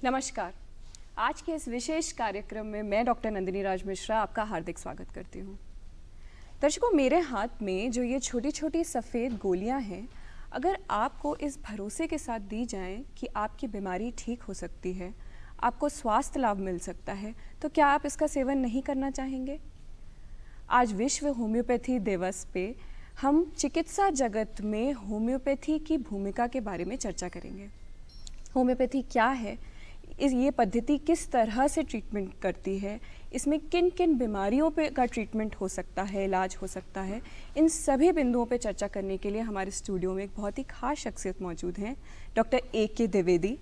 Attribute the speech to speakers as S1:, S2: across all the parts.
S1: नमस्कार। आज के इस विशेष कार्यक्रम में मैं डॉक्टर नंदिनी राज मिश्रा आपका हार्दिक स्वागत करती हूँ। दर्शकों, मेरे हाथ में जो ये छोटी छोटी सफ़ेद गोलियाँ हैं, अगर आपको इस भरोसे के साथ दी जाएं कि आपकी बीमारी ठीक हो सकती है, आपको स्वास्थ्य लाभ मिल सकता है, तो क्या आप इसका सेवन नहीं करना चाहेंगे? आज विश्व होम्योपैथी दिवस पे हम चिकित्सा जगत में होम्योपैथी की भूमिका के बारे में चर्चा करेंगे। होम्योपैथी क्या है, ये पद्धति किस तरह से ट्रीटमेंट करती है, इसमें किन किन बीमारियों पे का ट्रीटमेंट हो सकता है, इलाज हो सकता है, इन सभी बिंदुओं पे चर्चा करने के लिए हमारे स्टूडियो में एक बहुत ही खास शख्सियत मौजूद हैं, doctor A K. Dwivedi.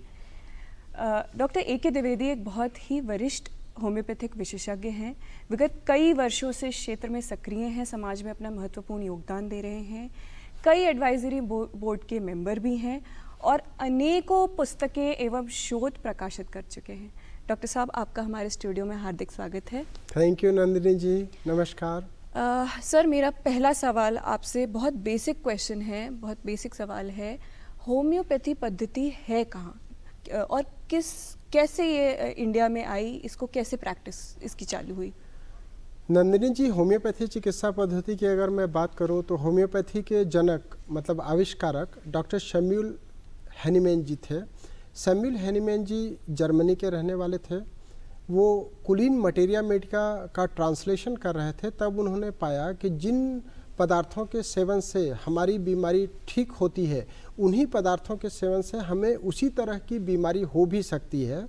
S1: Doctor A K. Dwivedi एक बहुत ही वरिष्ठ होम्योपैथिक विशेषज्ञ हैं। विगत कई वर्षों से इस क्षेत्र में सक्रिय हैं, समाज में अपना महत्वपूर्ण योगदान दे रहे हैं, कई एडवाइजरी बोर्ड के मेंबर भी हैं और अनेकों पुस्तकें एवं शोध प्रकाशित कर चुके हैं। डॉक्टर साहब, आपका हमारे स्टूडियो में हार्दिक स्वागत है।
S2: थैंक यू नंदिनी जी, नमस्कार।
S1: सर, मेरा पहला सवाल आपसे बहुत बेसिक क्वेश्चन है, बहुत बेसिक सवाल है। होम्योपैथी पद्धति है कहाँ और कैसे ये इंडिया में आई, इसको कैसे प्रैक्टिस इसकी चालू हुई?
S2: नंदिनी जी, होम्योपैथी चिकित्सा पद्धति की अगर मैं बात करूं तो होम्योपैथी के जनक मतलब आविष्कारक डॉक्टर शम्यूल हैनीमैन जी थे। शम्यूल हैनीमैन जी जर्मनी के रहने वाले थे। वो कुलीन मटेरिया मेडिका का ट्रांसलेशन कर रहे थे, तब उन्होंने पाया कि जिन पदार्थों के सेवन से हमारी बीमारी ठीक होती है, उन्हीं पदार्थों के सेवन से हमें उसी तरह की बीमारी हो भी सकती है।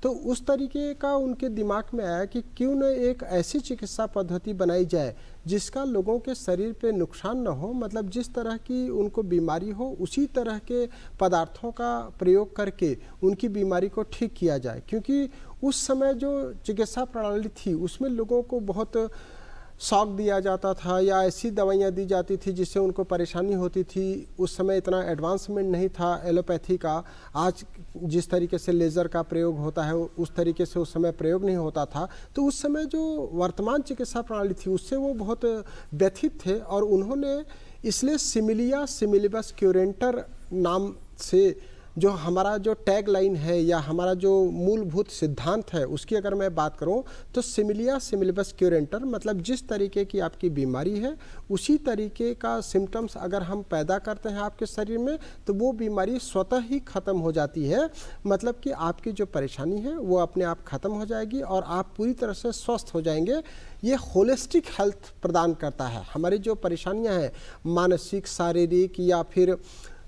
S2: तो उस तरीके का उनके दिमाग में आया कि क्यों न एक ऐसी चिकित्सा पद्धति बनाई जाए जिसका लोगों के शरीर पे नुकसान न हो, मतलब जिस तरह की उनको बीमारी हो उसी तरह के पदार्थों का प्रयोग करके उनकी बीमारी को ठीक किया जाए। क्योंकि उस समय जो चिकित्सा प्रणाली थी उसमें लोगों को बहुत शॉक दिया जाता था या ऐसी दवाइयाँ दी जाती थी जिससे उनको परेशानी होती थी। उस समय इतना एडवांसमेंट नहीं था एलोपैथी का। आज जिस तरीके से लेज़र का प्रयोग होता है उस तरीके से उस समय प्रयोग नहीं होता था। तो उस समय जो वर्तमान चिकित्सा प्रणाली थी उससे वो बहुत व्यथित थे और उन्होंने इसलिए सिमिलिया सिमिलिबस क्यूरेंटर नाम से जो हमारा जो टैग लाइन है या हमारा जो मूलभूत सिद्धांत है उसकी अगर मैं बात करूं तो सिमिलिया सिमिलिबस क्यूरेंटर, मतलब जिस तरीके की आपकी बीमारी है उसी तरीके का सिम्टम्स अगर हम पैदा करते हैं आपके शरीर में तो वो बीमारी स्वतः ही ख़त्म हो जाती है। मतलब कि आपकी जो परेशानी है वो अपने आप ख़त्म हो जाएगी और आप पूरी तरह से स्वस्थ हो जाएंगे। ये होलिस्टिक हेल्थ प्रदान करता है। हमारी जो परेशानियां हैं मानसिक, शारीरिक या फिर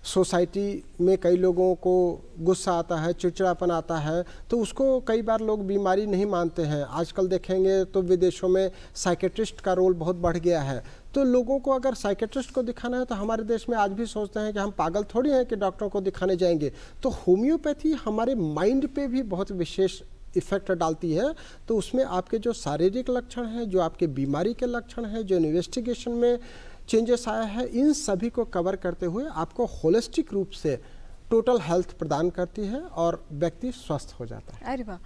S2: सोसाइटी में कई लोगों को गुस्सा आता है, चिड़चिड़ापन आता है, तो उसको कई बार लोग बीमारी नहीं मानते हैं। आजकल देखेंगे तो विदेशों में साइकेट्रिस्ट का रोल बहुत बढ़ गया है। तो लोगों को अगर साइकेट्रिस्ट को दिखाना है तो हमारे देश में आज भी सोचते हैं कि हम पागल थोड़ी हैं कि डॉक्टरों को दिखाने जाएंगे। तो होम्योपैथी हमारे माइंड पे भी बहुत विशेष इफेक्ट डालती है। तो उसमें आपके जो शारीरिक लक्षण हैं, जो आपके बीमारी के लक्षण हैं, जो इन्वेस्टिगेशन में चेंजेस आया है, इन सभी को कवर करते हुए आपको होलिस्टिक रूप से टोटल हेल्थ प्रदान करती है और व्यक्ति स्वस्थ हो जाता है।
S1: अरे वाह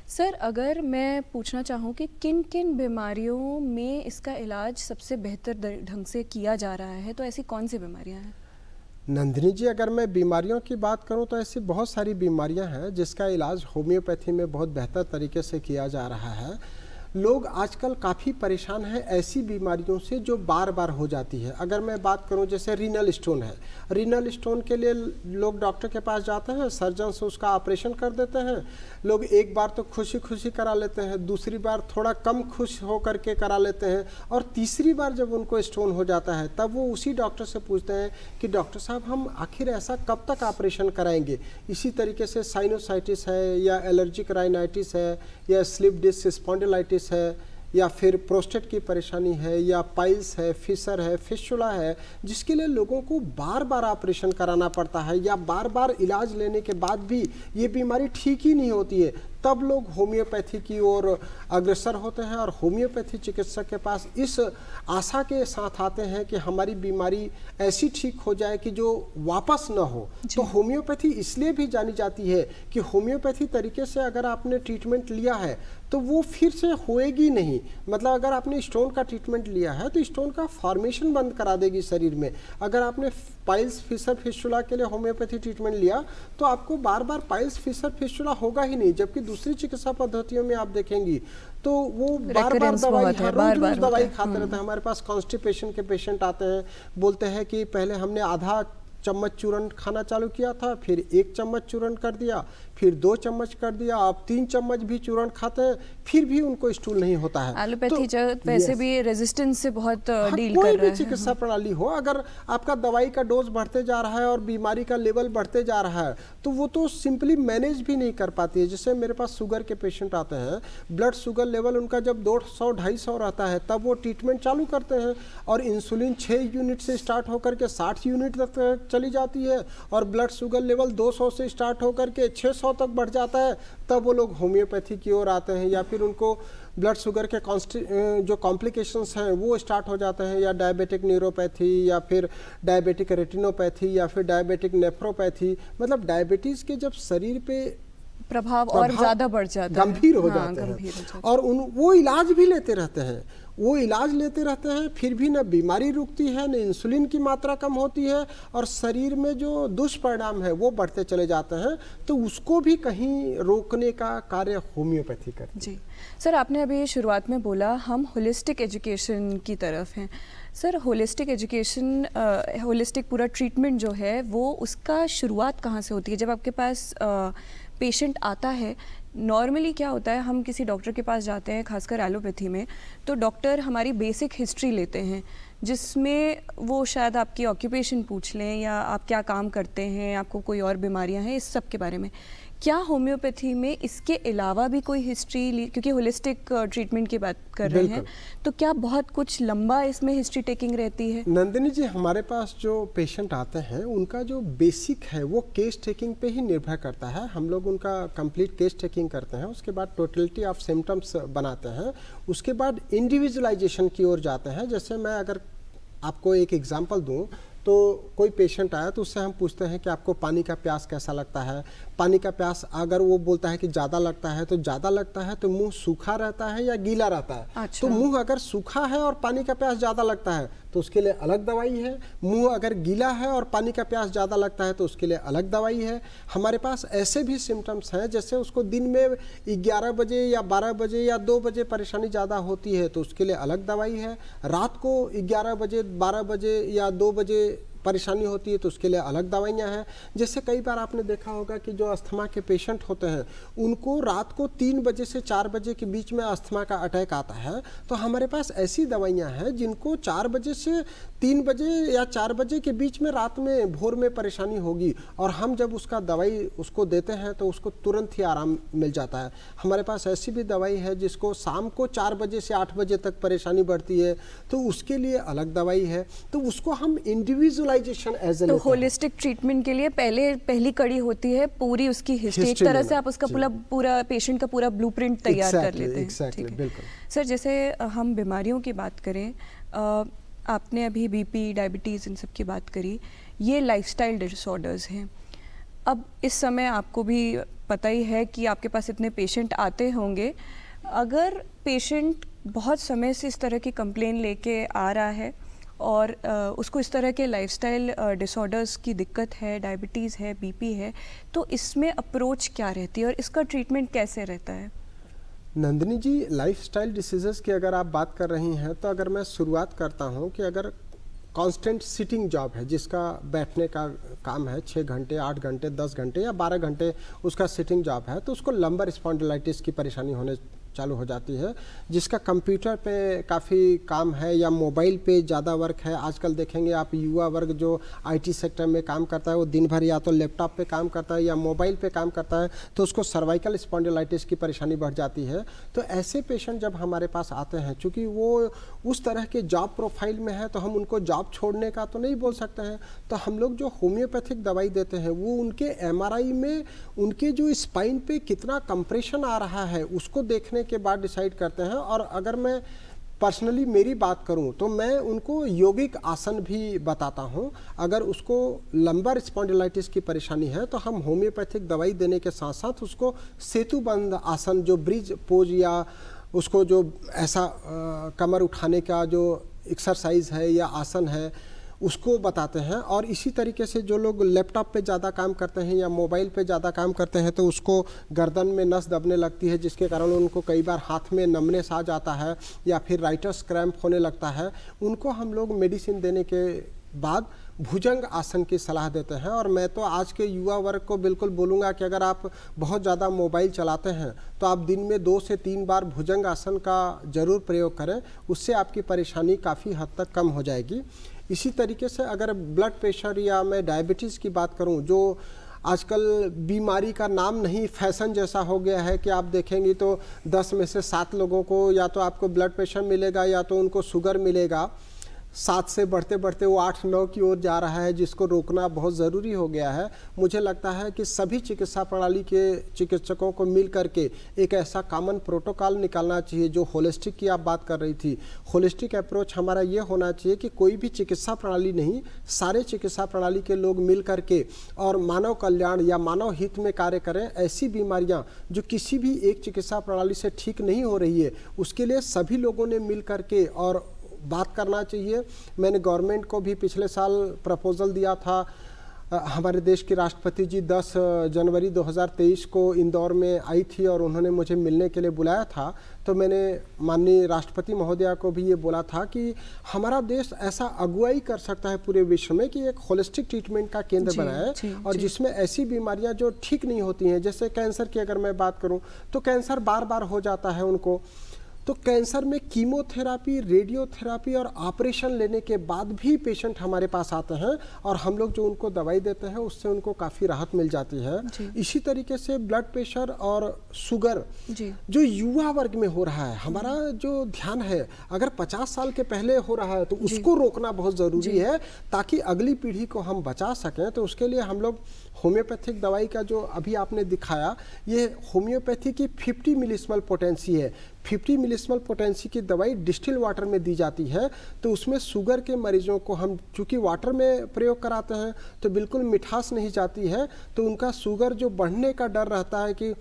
S1: सर, अगर मैं पूछना चाहूँ कि किन किन बीमारियों में इसका इलाज सबसे बेहतर ढंग से किया जा रहा है, तो ऐसी कौन सी बीमारियां हैं?
S2: नंदिनी जी, अगर मैं बीमारियों की बात करूं तो ऐसी बहुत सारी बीमारियां हैं जिसका इलाज होम्योपैथी में बहुत बेहतर तरीके से किया जा रहा है। लोग आजकल काफ़ी परेशान हैं ऐसी बीमारियों से जो बार बार हो जाती है। अगर मैं बात करूं जैसे रीनल स्टोन है, रीनल स्टोन के लिए लोग डॉक्टर के पास जाते हैं, सर्जन से उसका ऑपरेशन कर देते हैं। लोग एक बार तो खुशी खुशी करा लेते हैं, दूसरी बार थोड़ा कम खुश हो करके करा लेते हैं और तीसरी बार जब उनको स्टोन हो जाता है तब वो उसी डॉक्टर से पूछते हैं कि डॉक्टर साहब हम आखिर ऐसा कब तक ऑपरेशन कराएंगे। इसी तरीके से साइनोसाइटिस है या एलर्जिक राइनाइटिस है या स्लिप डिस्क स्पॉन्डिलाइटिस है या फिर प्रोस्टेट की परेशानी है या पाइल्स है, फिशर है, फिस्टुला है, जिसके लिए लोगों को बार बार ऑपरेशन कराना पड़ता है या बार बार इलाज लेने के बाद भी ये बीमारी ठीक ही नहीं होती है। तब लोग होम्योपैथी की ओर अग्रसर होते हैं और होम्योपैथी चिकित्सक के पास इस आशा के साथ आते हैं कि हमारी बीमारी ऐसी ठीक हो जाए कि जो वापस न हो। तो होम्योपैथी इसलिए भी जानी जाती है कि होम्योपैथी तरीके से अगर आपने ट्रीटमेंट लिया है तो वो फिर से होएगी नहीं। मतलब अगर आपने स्टोन का ट्रीटमेंट लिया है तो स्टोन का फॉर्मेशन बंद करा देगी शरीर में। अगर आपने पाइल्स फिशर फिस्टुला के लिए होम्योपैथी ट्रीटमेंट लिया तो आपको बार बार पाइल्स फिशर फिस्टुला होगा ही नहीं। जबकि दूसरी चिकित्सा पद्धतियों में आप देखेंगी तो वो बार बार दवाई, रोज दवाई खाते रहते हैं। हमारे पास कॉन्स्टिपेशन के पेशेंट आते हैं, बोलते हैं कि पहले हमने आधा चम्मच चूर्ण खाना चालू किया था, फिर 1 चम्मच चूर्ण कर दिया, फिर 2 चम्मच कर दिया, अब 3 चम्मच भी चूर्ण खाते हैं, फिर भी उनको स्टूल नहीं होता है।
S1: एलोपैथी वैसे भी रेजिस्टेंस से बहुत डील
S2: कोई
S1: कर
S2: भी
S1: रहा
S2: चिकित्सा प्रणाली हो, अगर आपका दवाई का डोज बढ़ते जा रहा है और बीमारी का लेवल बढ़ते जा रहा है तो वो तो सिंपली मैनेज भी नहीं कर पाती है। जैसे मेरे पास शुगर के पेशेंट आते हैं, ब्लड शुगर लेवल उनका जब 200-250 रहता है तब वो ट्रीटमेंट चालू करते हैं और इंसुलिन 6 यूनिट से स्टार्ट होकर के 60 यूनिट तक चली जाती है और ब्लड शुगर लेवल 200 से स्टार्ट होकर के 600 तक बढ़ जाता है, तब वो लोग होम्योपैथी की ओर आते हैं। या फिर उनको ब्लड शुगर के जो कॉम्प्लिकेशंस हैं वो स्टार्ट हो जाते हैं, या डायबिटिक न्यूरोपैथी या फिर डायबिटिक रेटिनोपैथी या फिर डायबिटिक नेफ्रोपैथी। मतलब डायबिटीज़ के जब शरीर पे
S1: प्रभाव और ज़्यादा बढ़ जाता है,
S2: गंभीर हो जाते हैं और वो इलाज भी लेते रहते हैं। वो इलाज लेते रहते हैं फिर भी न बीमारी रुकती है, न इंसुलिन की मात्रा कम होती है और शरीर में जो दुष्परिणाम है वो बढ़ते चले जाते हैं। तो उसको भी कहीं रोकने का कार्य होम्योपैथी करती है।
S1: जी सर, आपने अभी शुरुआत में बोला हम होलिस्टिक एजुकेशन की तरफ हैं। सर, होलिस्टिक एजुकेशन, होलिस्टिक पूरा ट्रीटमेंट जो है वो उसका शुरुआत कहाँ से होती है? जब आपके पास पेशेंट आता है, नॉर्मली क्या होता है, हम किसी डॉक्टर के पास जाते हैं, खासकर एलोपैथी में, तो डॉक्टर हमारी बेसिक हिस्ट्री लेते हैं जिसमें वो शायद आपकी ऑक्यूपेशन पूछ लें या आप क्या काम करते हैं, आपको कोई और बीमारियां हैं, इस सब के बारे में। क्या होम्योपैथी में इसके अलावा भी कोई हिस्ट्री, क्योंकि होलिस्टिक ट्रीटमेंट की बात कर रहे हैं, तो क्या बहुत कुछ लंबा इसमें हिस्ट्री टेकिंग रहती है?
S2: नंदिनी जी, हमारे पास जो पेशेंट आते हैं उनका जो बेसिक है वो केस टेकिंग पे ही निर्भर करता है। हम लोग उनका कंप्लीट केस टेकिंग करते हैं, उसके बाद टोटलिटी ऑफ सिम्टम्स बनाते हैं, उसके बाद इंडिविजुअलाइजेशन की ओर जाते हैं। जैसे मैं अगर आपको एक एग्जांपल दूं तो कोई पेशेंट आया तो उससे हम पूछते हैं कि आपको पानी का प्यास कैसा लगता है। पानी का प्यास अगर वो बोलता है कि ज़्यादा लगता है तो ज़्यादा लगता है तो मुंह सूखा रहता है या गीला रहता है?
S1: अच्छा।
S2: तो मुंह अगर सूखा है और पानी का प्यास ज़्यादा लगता है तो उसके लिए अलग दवाई है। मुंह अगर गीला है और पानी का प्यास ज़्यादा लगता है तो उसके लिए अलग दवाई है। हमारे पास ऐसे भी सिम्टम्स हैं, जैसे उसको दिन में 11 बजे या 12 बजे या 2 बजे परेशानी ज़्यादा होती है तो उसके लिए अलग दवाई है। रात को 11 बजे, 12 बजे या 2 बजे परेशानी होती है तो उसके लिए अलग दवाइयाँ हैं। जैसे कई बार आपने देखा होगा कि जो अस्थमा के पेशेंट होते हैं उनको रात को 3 बजे से 4 बजे के बीच में अस्थमा का अटैक आता है, तो हमारे पास ऐसी दवाइयाँ हैं जिनको 4 बजे से 3 बजे या 4 बजे के बीच में रात में भोर में परेशानी होगी और हम जब उसका दवाई उसको देते हैं तो उसको तुरंत ही आराम मिल जाता है। हमारे पास ऐसी भी दवाई है जिसको शाम को 4 बजे से 8 बजे तक परेशानी बढ़ती है तो उसके लिए अलग दवाई है। तो उसको हम इंडिविजुअल
S1: तो होलिस्टिक ट्रीटमेंट के लिए पहली कड़ी होती है पूरी उसकी हिस्ट्री। एक तरह से आप उसका पूरा पेशेंट का पूरा ब्लूप्रिंट तैयार कर लेते हैं। ठीक है।
S2: बिल्कुल
S1: सर, जैसे हम बीमारियों की बात करें, आपने अभी बीपी, डायबिटीज़, इन सब की बात करी, ये लाइफस्टाइल डिसऑर्डर्स हैं। अब इस समय आपको भी पता ही है कि आपके पास इतने पेशेंट आते होंगे। अगर पेशेंट बहुत समय से इस तरह की कंप्लेन लेके आ रहा है और उसको इस तरह के लाइफस्टाइल डिसऑर्डर्स की दिक्कत है, डायबिटीज़ है, बीपी है, तो इसमें अप्रोच क्या रहती है और इसका ट्रीटमेंट कैसे रहता है?
S2: नंदिनी जी, लाइफस्टाइल डिसीजेस की अगर आप बात कर रही हैं तो अगर मैं शुरुआत करता हूं कि अगर कांस्टेंट सिटिंग जॉब है जिसका बैठने का काम है, 6 घंटे, 8 घंटे, 10 घंटे या 12 घंटे उसका सिटिंग जॉब है, तो उसको लंबर स्पॉन्डिलाइटिस की परेशानी होने चालू हो जाती है, जिसका कंप्यूटर पे काफ़ी काम है या मोबाइल पे ज़्यादा वर्क है। आजकल देखेंगे आप युवा वर्ग जो आईटी सेक्टर में काम करता है वो दिन भर या तो लैपटॉप पे काम करता है या मोबाइल पे काम करता है, तो उसको सर्वाइकल स्पॉन्डिलाइटिस की परेशानी बढ़ जाती है। तो ऐसे पेशेंट जब हमारे पास आते हैं, चूँकि वो उस तरह के जॉब प्रोफाइल में है तो हम उनको जॉब छोड़ने का तो नहीं बोल सकते हैं, तो हम लोग जो होम्योपैथिक दवाई देते हैं वो उनके एमआरआई में उनके जो स्पाइन पे कितना कंप्रेशन आ रहा है उसको देखने के बाद डिसाइड करते हैं। और अगर मैं पर्सनली मेरी बात करूं तो मैं उनको यौगिक आसन भी बताता हूं। अगर उसको लंबर स्पॉन्डिलाइटिस की परेशानी है तो हम होम्योपैथिक दवाई देने के साथ साथ उसको सेतुबंध आसन, जो ब्रिज पोज या उसको जो ऐसा कमर उठाने का जो एक्सरसाइज है या आसन है उसको बताते हैं। और इसी तरीके से जो लोग लैपटॉप पे ज़्यादा काम करते हैं या मोबाइल पे ज़्यादा काम करते हैं तो उसको गर्दन में नस दबने लगती है, जिसके कारण उनको कई बार हाथ में नमनेस आ जाता है या फिर राइटर्स क्रैम्प होने लगता है। उनको हम लोग मेडिसिन देने के बाद भुजंग आसन की सलाह देते हैं। और मैं तो आज के युवा वर्ग को बिल्कुल बोलूँगा कि अगर आप बहुत ज़्यादा मोबाइल चलाते हैं तो आप दिन में 2 से 3 बार भुजंग आसन का ज़रूर प्रयोग करें, उससे आपकी परेशानी काफ़ी हद तक कम हो जाएगी। इसी तरीके से अगर ब्लड प्रेशर या मैं डायबिटीज़ की बात करूं, जो आजकल बीमारी का नाम नहीं फैशन जैसा हो गया है कि आप देखेंगे तो 10 में से 7 लोगों को या तो आपको ब्लड प्रेशर मिलेगा या तो उनको शुगर मिलेगा। 7 से बढ़ते बढ़ते वो 8-9 की ओर जा रहा है, जिसको रोकना बहुत ज़रूरी हो गया है। मुझे लगता है कि सभी चिकित्सा प्रणाली के चिकित्सकों को मिल करके एक ऐसा कॉमन प्रोटोकॉल निकालना चाहिए। जो होलिस्टिक की आप बात कर रही थी, होलिस्टिक अप्रोच हमारा ये होना चाहिए कि कोई भी चिकित्सा प्रणाली नहीं, सारे चिकित्सा प्रणाली के लोग मिल करके और मानव कल्याण या मानव हित में कार्य करें। ऐसी बीमारियाँ जो किसी भी एक चिकित्सा प्रणाली से ठीक नहीं हो रही है, उसके लिए सभी लोगों ने मिल करके और बात करना चाहिए। मैंने गवर्नमेंट को भी पिछले साल प्रपोजल दिया था। हमारे देश के राष्ट्रपति जी 10 जनवरी 2023 को इंदौर में आई थी और उन्होंने मुझे मिलने के लिए बुलाया था। तो मैंने माननीय राष्ट्रपति महोदया को भी ये बोला था कि हमारा देश ऐसा अगुवाई कर सकता है पूरे विश्व में कि एक होलिस्टिक ट्रीटमेंट का केंद्र बनाए और जिसमें ऐसी बीमारियां जो ठीक नहीं होती हैं, जैसे कैंसर की अगर मैं बात करूं तो कैंसर बार बार हो जाता है उनको, तो कैंसर में कीमोथेरापी, रेडियोथेरापी और ऑपरेशन लेने के बाद भी पेशेंट हमारे पास आते हैं और हम लोग जो उनको दवाई देते हैं उससे उनको काफ़ी राहत मिल जाती है। इसी तरीके से ब्लड प्रेशर और शुगर जो युवा वर्ग में हो रहा है, हमारा जो ध्यान है अगर 50 साल के पहले हो रहा है तो उसको रोकना बहुत ज़रूरी है ताकि अगली पीढ़ी को हम बचा सकें। तो उसके लिए हम लोग होम्योपैथिक दवाई का जो अभी आपने दिखाया, ये होम्योपैथी की 50 मिलीस्मल पोटेंसी है। 50 मिलीस्मल पोटेंसी की दवाई डिस्टिल वाटर में दी जाती है। तो उसमें शुगर के मरीजों को हम चूँकि वाटर में प्रयोग कराते हैं तो बिल्कुल मिठास नहीं जाती है, तो उनका शुगर जो बढ़ने का डर रहता है कि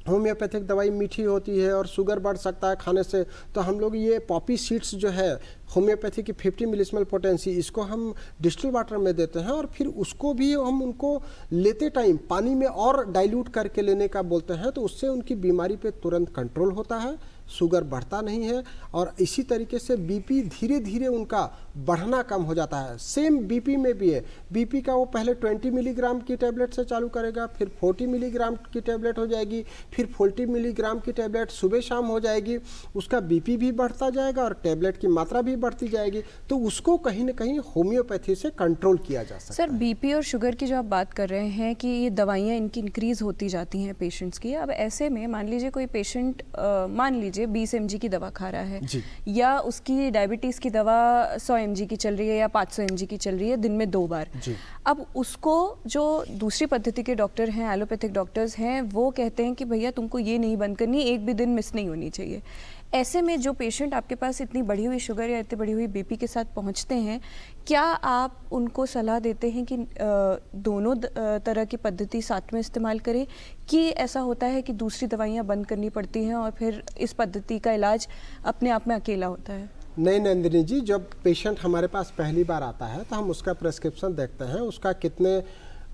S2: होम्योपैथिक दवाई मीठी होती है और शुगर बढ़ सकता है खाने से, तो हम लोग ये पॉपी सीड्स जो है होम्योपैथी की 50 मिलीस्मल पोटेंसी, इसको हम डिस्टिल वाटर में देते हैं और फिर उसको भी हम उनको लेते टाइम पानी में और डाइल्यूट करके लेने का बोलते हैं। तो उससे उनकी बीमारी पे तुरंत कंट्रोल होता है, शुगर बढ़ता नहीं है और इसी तरीके से बीपी धीरे धीरे उनका बढ़ना कम हो जाता है। सेम बीपी में भी है, बीपी का वो पहले 20 मिलीग्राम की टैबलेट से चालू करेगा, फिर 40 मिलीग्राम की टैबलेट हो जाएगी, फिर 40 मिलीग्राम की टैबलेट सुबह शाम हो जाएगी, उसका बीपी भी बढ़ता जाएगा और टैबलेट की मात्रा भी बढ़ती जाएगी। तो उसको कहीं ना कहीं होम्योपैथी से कंट्रोल किया जा सकता है।
S1: सर, बीपी और शुगर की जो आप बात कर रहे हैं कि ये दवाइयाँ इनकी इंक्रीज होती जाती हैं पेशेंट्स की, अब ऐसे में मान लीजिए कोई पेशेंट मान लीजिए 20 mg की दवा खा रहा है या उसकी डायबिटीज़ की दवा 100 mg की चल रही है या 500 mg की चल रही है दिन में 2 बार। अब उसको जो दूसरी पद्धति के डॉक्टर हैं, एलोपैथिक डॉक्टर्स हैं, वो कहते हैं कि भैया तुमको ये नहीं बंद करनी, एक भी दिन मिस नहीं होनी चाहिए। ऐसे में जो पेशेंट आपके पास इतनी बढ़ी हुई शुगर या इतनी बढ़ी हुई बीपी के साथ पहुंचते हैं, क्या आप उनको सलाह देते हैं कि दोनों तरह की पद्धति साथ में इस्तेमाल करें, कि ऐसा होता है कि दूसरी दवाइयां बंद करनी पड़ती हैं और फिर इस पद्धति का इलाज अपने आप में अकेला होता है?
S2: नहीं नंदिनी जी, जब पेशेंट हमारे पास पहली बार आता है तो हम उसका प्रेस्क्रिप्शन देखते हैं, उसका कितने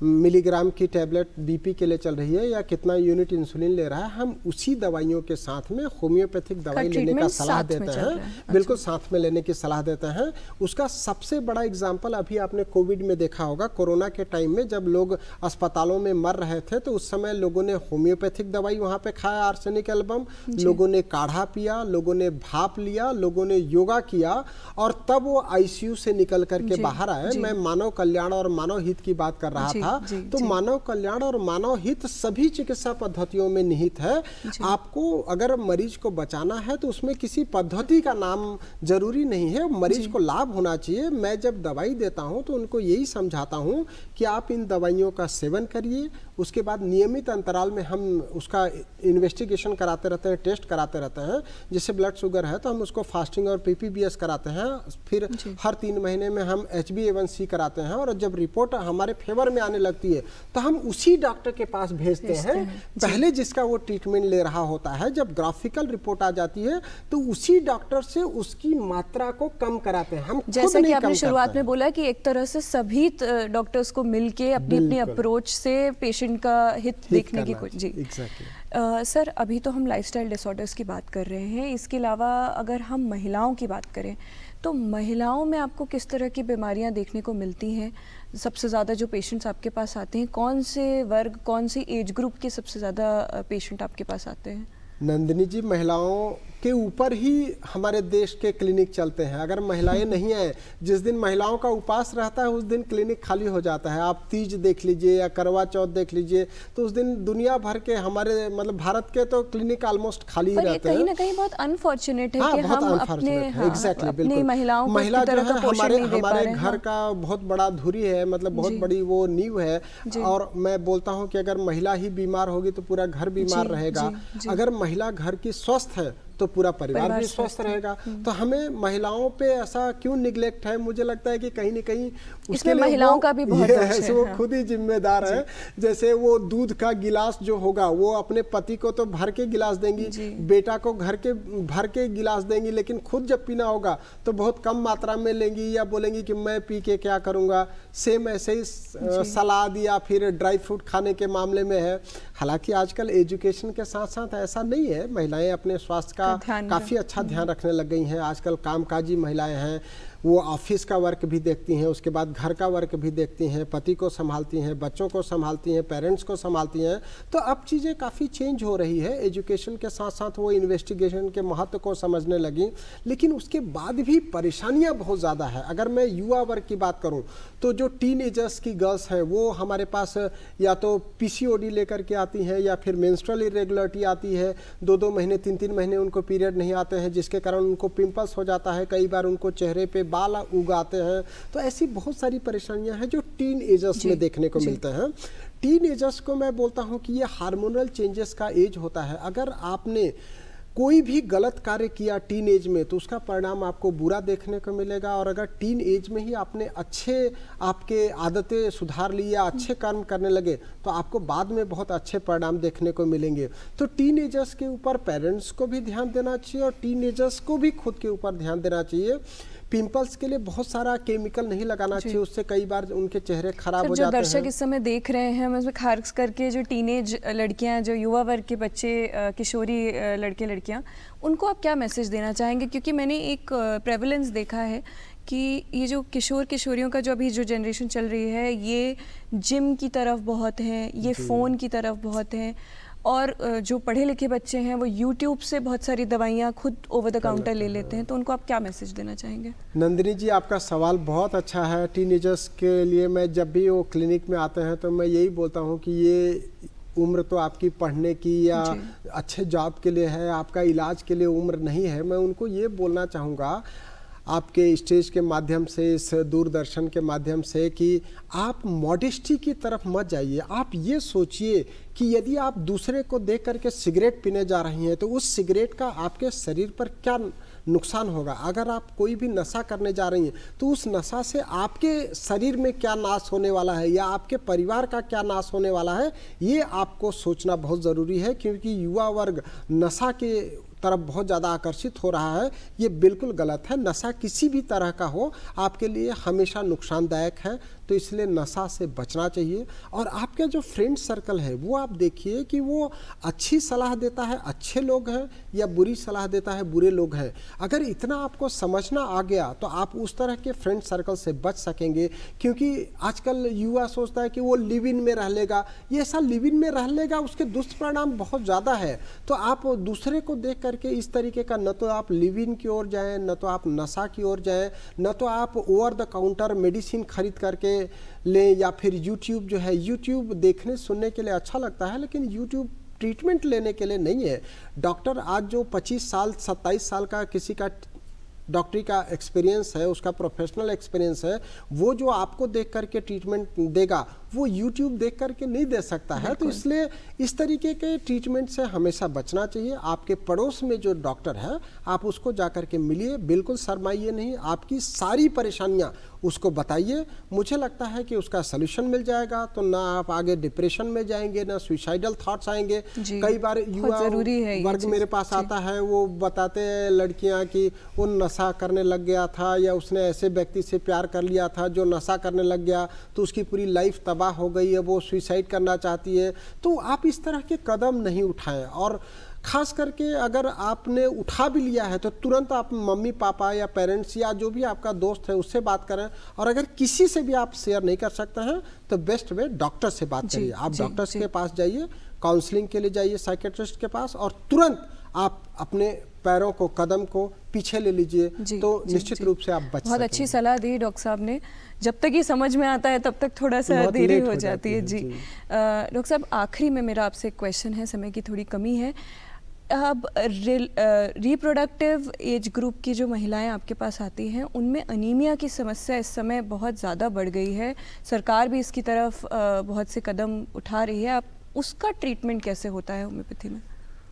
S2: मिलीग्राम की टैबलेट बीपी के लिए चल रही है या कितना यूनिट इंसुलिन ले रहा है, हम उसी दवाइयों के साथ में होम्योपैथिक दवाई लेने का
S1: ट्रीटमेंट
S2: सलाह
S1: साथ में
S2: देते
S1: चल
S2: हैं।
S1: रहा है।
S2: बिल्कुल साथ में लेने की सलाह देते हैं। उसका सबसे बड़ा एग्जाम्पल अभी आपने कोविड में देखा होगा, कोरोना के टाइम में जब लोग अस्पतालों में मर रहे थे तो उस समय लोगों ने होम्योपैथिक दवाई वहाँ पे खाया, आर्सेनिक एल्बम, लोगों ने काढ़ा पिया, लोगों ने भाप लिया, लोगों ने योगा किया और तब वो आईसीयू से निकल करके बाहर आए। मैं मानव कल्याण और मानव हित की बात कर रहा था। तो मानव कल्याण और मानव हित सभी चिकित्सा पद्धतियों में निहित है। आपको अगर मरीज को बचाना है तो उसमें किसी पद्धति का नाम जरूरी नहीं है, मरीज को लाभ होना चाहिए। मैं जब दवाई देता हूं तो उनको यही समझाता हूं कि आप इन दवाइयों का सेवन करिए, उसके बाद नियमित अंतराल में हम उसका इन्वेस्टिगेशन कराते रहते हैं, टेस्ट कराते रहते हैं। जैसे ब्लड शुगर है तो हम उसको फास्टिंग और पीपीबीएस कराते हैं, फिर हर 3 महीने में हम HbA1c कराते हैं और जब रिपोर्ट हमारे फेवर में आने लगती है तो हम उसी डॉक्टर के पास भेजते हैं पहले जिसका वो ट्रीटमेंट ले रहा होता है। जब ग्राफिकल रिपोर्ट आ जाती है तो उसी डॉक्टर से उसकी मात्रा को कम कराते हैं, हम
S1: जैसा कि आपने शुरुआत में बोला कि एक तरह से सभी डॉक्टर्स को मिलके अपनी अपनी अप्रोच से पेशेंट का हित देखने की कोशिश। जी
S2: एग्जैक्टली।
S1: सर, अभी तो हम लाइफस्टाइल डिसऑर्डर्स की बात कर रहे हैं, इसके अलावा अगर हम महिलाओं की बात करें तो महिलाओं में आपको किस तरह की बीमारियां देखने को मिलती हैं? सबसे ज़्यादा जो पेशेंट्स आपके पास आते हैं, कौन से वर्ग, कौन सी एज ग्रुप के सबसे ज़्यादा पेशेंट आपके पास आते हैं?
S2: नंदिनी जी, महिलाओं के ऊपर ही हमारे देश के क्लिनिक चलते हैं। अगर महिलाएं नहीं आए, जिस दिन महिलाओं का उपास रहता है उस दिन क्लिनिक खाली हो जाता है। आप तीज देख लीजिए या करवा चौथ देख लीजिए तो उस दिन दुनिया भर के हमारे मतलब भारत के तो क्लिनिक ऑलमोस्ट खाली ही रहते हैं।
S1: कहीं ना कहीं बहुत अनफॉर्चुनेट है कि
S2: बहुत
S1: हम
S2: एग्जैक्टली
S1: अपनी
S2: बिल्कुल
S1: महिला
S2: जो है हमारे घर का बहुत बड़ा धुरी है, मतलब बहुत बड़ी वो नींव है। और मैं बोलता हूँ कि अगर महिला ही बीमार होगी तो पूरा घर बीमार रहेगा। अगर महिला घर की स्वस्थ है तो पूरा परिवार भी स्वस्थ रहेगा। तो हमें महिलाओं पे ऐसा क्यों निगलेक्ट है? मुझे लगता है कि कहीं न कहीं उसके लिए
S1: महिलाओं का भी बहुत
S2: है, वो खुद ही जिम्मेदार है। जैसे वो दूध का गिलास जो होगा वो अपने पति को तो भर के गिलास देंगी, बेटा को घर के भर के गिलास देंगी, लेकिन खुद जब पीना होगा तो बहुत कम मात्रा में लेंगी या बोलेंगी कि मैं पी के क्या करूँगा। सेम ऐसे ही सलाद या फिर ड्राई फ्रूट खाने के मामले में है। हालांकि आजकल एजुकेशन के साथ साथ ऐसा नहीं है, महिलाएं अपने स्वास्थ्य का काफ़ी अच्छा ध्यान रखने लग गई हैं। आजकल कामकाजी महिलाएं हैं, वो ऑफिस का वर्क भी देखती हैं, उसके बाद घर का वर्क भी देखती हैं, पति को संभालती हैं, बच्चों को संभालती हैं, पेरेंट्स को संभालती हैं। तो अब चीज़ें काफ़ी चेंज हो रही है। एजुकेशन के साथ साथ वो इन्वेस्टिगेशन के महत्व को समझने लगी, लेकिन उसके बाद भी परेशानियां बहुत ज़्यादा है। अगर मैं युवा वर्ग की बात करूं तो जो टीनेजर्स की गर्ल्स हैं वो हमारे पास या तो PCOD लेकर के आती हैं या फिर मेंस्ट्रुअल इरेगुलरिटी आती है। 2-2 महीने 3-3 महीने उनको पीरियड नहीं आते हैं, जिसके कारण उनको पिंपल्स हो जाता है, कई बार उनको चेहरे पे बाल उगाते हैं। तो ऐसी बहुत सारी परेशानियां हैं जो टीन एजर्स में देखने को मिलते हैं। टीन एजर्स को मैं बोलता हूं कि ये हार्मोनल चेंजेस का एज होता है। अगर आपने कोई भी गलत कार्य किया टीन एज में तो उसका परिणाम आपको बुरा देखने को मिलेगा, और अगर टीन एज में ही आपने अच्छे आपके आदतें सुधार ली या अच्छे कर्म करने लगे तो आपको बाद में बहुत अच्छे परिणाम देखने को मिलेंगे। तो टीन एजर्स के ऊपर पेरेंट्स को भी ध्यान देना चाहिए और टीन एजर्स को भी खुद के ऊपर ध्यान देना चाहिए। पिंपल्स के लिए बहुत सारा केमिकल नहीं लगाना चाहिए, उससे कई बार उनके चेहरे खराब हो जाते हैं।
S1: जो दर्शक इस समय देख रहे हैं, मैं उसमें खास करके जो टीनेज लड़कियां, जो युवा वर्ग के बच्चे, किशोरी लड़के लड़कियां, उनको आप क्या मैसेज देना चाहेंगे? क्योंकि मैंने एक प्रेवलेंस देखा है कि ये जो किशोर किशोरियों का जो अभी जो जनरेशन चल रही है, ये जिम की तरफ बहुत है, ये फ़ोन की तरफ बहुत है, और जो पढ़े लिखे बच्चे हैं वो YouTube से बहुत सारी दवाइयाँ खुद ओवर द काउंटर ले लेते हैं। तो उनको आप क्या मैसेज देना चाहेंगे?
S2: नंदिनी जी, आपका सवाल बहुत अच्छा है। टीनेजर्स के लिए मैं जब भी वो क्लिनिक में आते हैं तो मैं यही बोलता हूँ कि ये उम्र तो आपकी पढ़ने की या अच्छे जॉब के लिए है, आपका इलाज के लिए उम्र नहीं है। मैं उनको ये बोलना चाहूँगा आपके स्टेज के माध्यम से, इस दूरदर्शन के माध्यम से, कि आप मॉडेस्टी की तरफ मत जाइए। आप ये सोचिए कि यदि आप दूसरे को देख करके सिगरेट पीने जा रही हैं तो उस सिगरेट का आपके शरीर पर क्या नुकसान होगा। अगर आप कोई भी नशा करने जा रही हैं तो उस नशा से आपके शरीर में क्या नाश होने वाला है या आपके परिवार का क्या नाश होने वाला है, ये आपको सोचना बहुत ज़रूरी है। क्योंकि युवा वर्ग नशा के तरफ बहुत ज़्यादा आकर्षित हो रहा है, ये बिल्कुल गलत है। नशा किसी भी तरह का हो आपके लिए हमेशा नुकसानदायक है, तो इसलिए नशा से बचना चाहिए। और आपके जो फ्रेंड सर्कल है वो आप देखिए कि वो अच्छी सलाह देता है, अच्छे लोग हैं, या बुरी सलाह देता है, बुरे लोग हैं। अगर इतना आपको समझना आ गया तो आप उस तरह के फ्रेंड सर्कल से बच सकेंगे, क्योंकि आजकल युवा सोचता है कि वो लिव इन में रह लेगा। ये ऐसा लिव इन में रह लेगा, उसके दुष्परिणाम बहुत ज़्यादा है। तो आप दूसरे को देख करके इस तरीके का, न तो आप लिव इन की ओर जाएं, न तो आप नशा की ओर जाएं, न तो आप ओवर द काउंटर मेडिसिन खरीद करके लें, या फिर यूट्यूब जो है, यूट्यूब देखने सुनने के लिए अच्छा लगता है, लेकिन यूट्यूब ट्रीटमेंट लेने के लिए नहीं है। डॉक्टर आज जो 25 साल 27 साल का किसी का डॉक्टरी का एक्सपीरियंस है, उसका प्रोफेशनल एक्सपीरियंस है, वो जो आपको देख करके ट्रीटमेंट देगा वो यूट्यूब देख करके नहीं दे सकता है। तो इसलिए इस तरीके के ट्रीटमेंट से हमेशा बचना चाहिए। आपके पड़ोस में जो डॉक्टर है आप उसको जा करके मिलिए, बिल्कुल शर्माइए नहीं, आपकी सारी परेशानियां उसको बताइए। मुझे लगता है कि उसका सलूशन मिल जाएगा, तो ना आप आगे डिप्रेशन में जाएंगे, ना सुसाइडल थॉट्स आएंगे। कई बार युवा वर्ग मेरे पास आता है, वो बताते हैं लड़कियां कि वो नशा करने लग गया था, या उसने ऐसे व्यक्ति से प्यार कर लिया था जो नशा करने लग गया, तो उसकी पूरी लाइफ तबाह हो गई है, वो सुसाइड करना चाहती है। तो आप इस तरह के कदम नहीं उठाएं, और खास करके अगर आपने उठा भी लिया है तो तुरंत आप मम्मी पापा या पेरेंट्स या जो भी आपका दोस्त है उससे बात करें। और अगर किसी से भी आप शेयर नहीं कर सकते हैं तो बेस्ट वे डॉक्टर से बात करिए। आप डॉक्टर्स के पास जाइए, काउंसलिंग के लिए जाइए साइकेट्रिस्ट के पास, और तुरंत आप अपने पैरों को, कदम को पीछे ले लीजिए, तो निश्चित रूप से आप बच
S1: बहुत अच्छी सलाह दी डॉक्टर साहब ने। जब तक ये समझ में आता है तब तक थोड़ा सा देरी हो जाती है। जी डॉक्टर साहब, आखिरी में मेरा आपसे क्वेश्चन है, समय की थोड़ी कमी है। अब रिप्रोडक्टिव एज ग्रुप की जो महिलाएं आपके पास आती हैं उनमें अनीमिया की समस्या इस समय बहुत ज़्यादा बढ़ गई है। सरकार भी इसकी तरफ बहुत से कदम उठा रही है। अब उसका ट्रीटमेंट कैसे होता है होम्योपैथी में?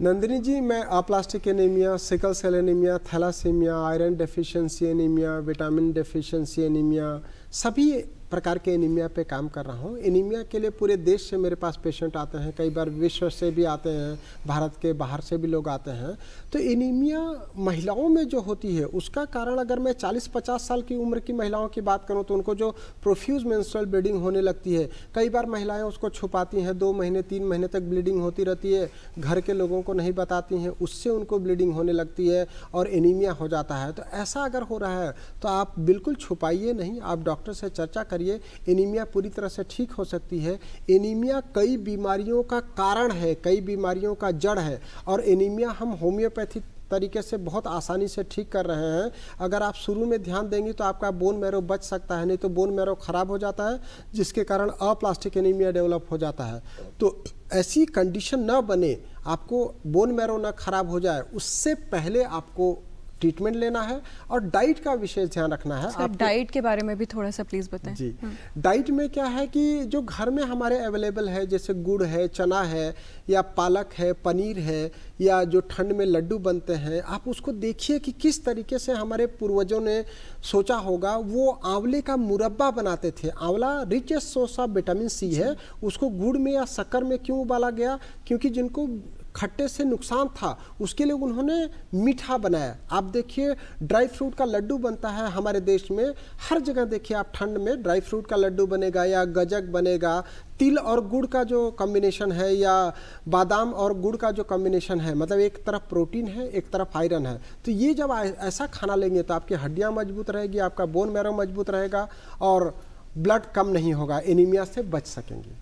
S2: नंदिनी जी, मैं aplastic anaemia, sickle cell anaemia, thalassaemia, iron deficiency anaemia, vitamin deficiency anaemia, सभी प्रकार के एनीमिया पे काम कर रहा हूँ। एनीमिया के लिए पूरे देश से मेरे पास पेशेंट आते हैं, कई बार विश्व से भी आते हैं, भारत के बाहर से भी लोग आते हैं। तो एनीमिया महिलाओं में जो होती है उसका कारण, अगर मैं 40-50 साल की उम्र की महिलाओं की बात करूँ तो उनको जो प्रोफ्यूज मेंस्ट्रुअल ब्लीडिंग होने लगती है, कई बार महिलाएं उसको छुपाती हैं, 2 महीने 3 महीने तक ब्लीडिंग होती रहती है, घर के लोगों को नहीं बताती हैं, उससे उनको ब्लीडिंग होने लगती है और एनीमिया हो जाता है। तो ऐसा अगर हो रहा है तो आप बिल्कुल छुपाइए नहीं, आप डॉक्टर से चर्चा करिए। एनीमिया पूरी तरह से ठीक हो सकती है। एनीमिया कई बीमारियों का कारण है, कई बीमारियों का जड़ है, और एनीमिया हम होम्योपैथी तरीके से बहुत आसानी से ठीक कर रहे हैं। अगर आप शुरू में ध्यान देंगे तो आपका बोन मैरो बच सकता है, नहीं तो बोन मैरो खराब हो जाता है, जिसके कारण अप्लास्टिक एनीमिया डेवलप हो जाता है। तो ऐसी कंडीशन न बने, आपको बोन मैरो न खराब हो जाए, उससे पहले आपको ट्रीटमेंट लेना है और डाइट का विशेष ध्यान रखना है।
S1: आप डाइट के बारे में भी थोड़ा सा प्लीज बताएं।
S2: जी, डाइट में क्या है कि जो घर में हमारे अवेलेबल है, जैसे गुड़ है, चना है, या पालक है, पनीर है, या जो ठंड में लड्डू बनते हैं, आप उसको देखिए कि किस तरीके से हमारे पूर्वजों ने सोचा होगा। वो आंवले का मुरब्बा बनाते थे। Amla richest source of vitamin C है, उसको गुड़ में या शक्कर में क्यों उबाला गया? क्योंकि जिनको खट्टे से नुकसान था उसके लिए उन्होंने मीठा बनाया। आप देखिए ड्राई फ्रूट का लड्डू बनता है हमारे देश में, हर जगह देखिए आप, ठंड में ड्राई फ्रूट का लड्डू बनेगा या गजक बनेगा। तिल और गुड़ का जो कॉम्बिनेशन है, या बादाम और गुड़ का जो कॉम्बिनेशन है, मतलब एक तरफ प्रोटीन है, एक तरफ आयरन है। तो ये जब ऐसा खाना लेंगे तो आपकी हड्डियां मजबूत रहेगी, आपका बोन मैरो मजबूत रहेगा और ब्लड कम नहीं होगा, एनीमिया से बच सकेंगे।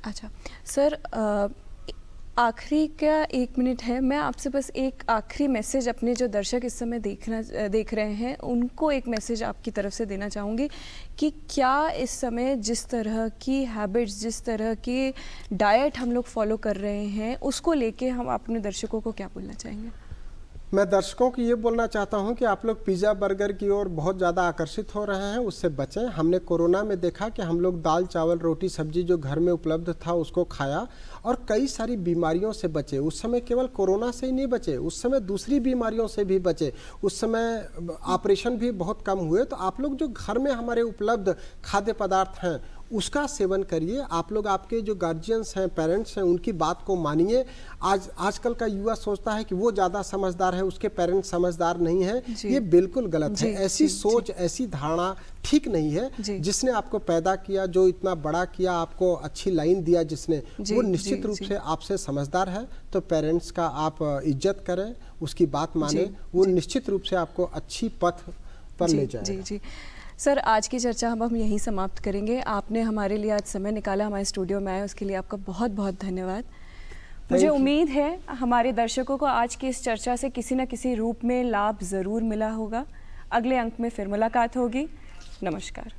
S1: अच्छा सर, आखिरी का 1 मिनट है, मैं आपसे बस एक आखिरी मैसेज अपने जो दर्शक इस समय देख रहे हैं उनको एक मैसेज आपकी तरफ से देना चाहूँगी कि क्या इस समय जिस तरह की हैबिट्स, जिस तरह की डाइट हम लोग फॉलो कर रहे हैं, उसको लेके हम अपने दर्शकों को क्या बोलना चाहेंगे?
S2: मैं दर्शकों को ये बोलना चाहता हूँ कि आप लोग पिज़्ज़ा बर्गर की ओर बहुत ज़्यादा आकर्षित हो रहे हैं, उससे बचें। हमने कोरोना में देखा कि हम लोग दाल चावल रोटी सब्जी जो घर में उपलब्ध था उसको खाया और कई सारी बीमारियों से बचे। उस समय केवल कोरोना से ही नहीं बचे, उस समय दूसरी बीमारियों से भी बचे। उस समय ऑपरेशन भी बहुत कम हुए। तो आप लोग जो घर में हमारे उपलब्ध खाद्य पदार्थ हैं उसका सेवन करिए। आप लोग आपके जो गार्जियंस हैं, पेरेंट्स हैं, उनकी बात को मानिए। आजकल का युवा सोचता है कि वो ज़्यादा समझदार है, उसके पेरेंट्स समझदार नहीं है। ये बिल्कुल गलत है। ऐसी सोच, ऐसी धारणा ठीक नहीं है। जिसने आपको पैदा किया, जो इतना बड़ा किया, आपको अच्छी लाइन दिया जिसने, वो निश्चित रूप से आपसे समझदार है। तो पेरेंट्स का आप इज्जत करें, उसकी बात माने, वो निश्चित रूप से आपको अच्छी पथ पर ले जाएगा।
S1: जी जी सर, आज की चर्चा हम यहीं समाप्त करेंगे। आपने हमारे लिए आज समय निकाला, हमारे स्टूडियो में आए, उसके लिए आपका बहुत बहुत धन्यवाद। मुझे उम्मीद है हमारे दर्शकों को आज की इस चर्चा से किसी न किसी रूप में लाभ ज़रूर मिला होगा। अगले अंक में फिर मुलाकात होगी। नमस्कार।